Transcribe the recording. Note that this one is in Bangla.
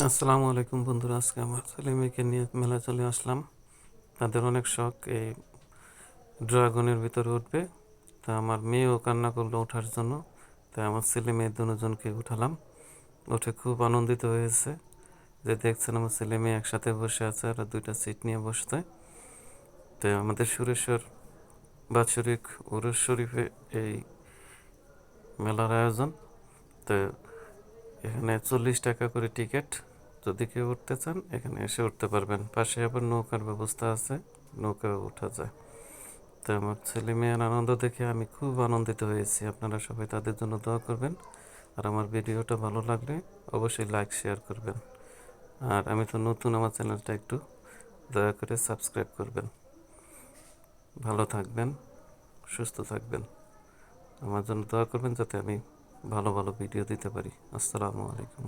আসসালামু আলাইকুম বন্ধুরা, আজকে আমার ছেলে মেয়েকে নিয়ে মেলায় চলে আসলাম। তাদের অনেক শখ এই ড্রাগনের ভিতরে উঠবে। তা আমার মেয়েও কান্না করলো ওঠার জন্য। তাই আমার ছেলে মেয়ে দুজনকে উঠালাম। উঠে খুব আনন্দিত হয়েছে যে দেখছেন আমার ছেলে মেয়ে একসাথে বসে আছে আর দুইটা সিট নিয়ে বসতে। তো আমাদের সুরেশ্বর বাৎসরিক উরুস শরীফে এই মেলার আয়োজন। তো এখানে 40 টাকা করে টিকিট। যদি কেউ উঠতে চান এখানে এসে উঠতে পারবেন। পাশে আবার নৌকার ব্যবস্থা আছে, নৌকায় ওঠা যায়। তো আমার ছেলে মেয়ের আনন্দ দেখে আমি খুব আনন্দিত হয়েছি। আপনারা সবাই তাদের জন্য দোয়া করবেন। আর আমার ভিডিওটা ভালো লাগলে অবশ্যই লাইক শেয়ার করবেন। আর আমি তো নতুন, আমার চ্যানেলটা একটু দয়া করে সাবস্ক্রাইব করবেন। ভালো থাকবেন, সুস্থ থাকবেন। আমার জন্য দোয়া করবেন যাতে আমি ভালো ভালো ভিডিও দিতে পারি। আসসালামু আলাইকুম।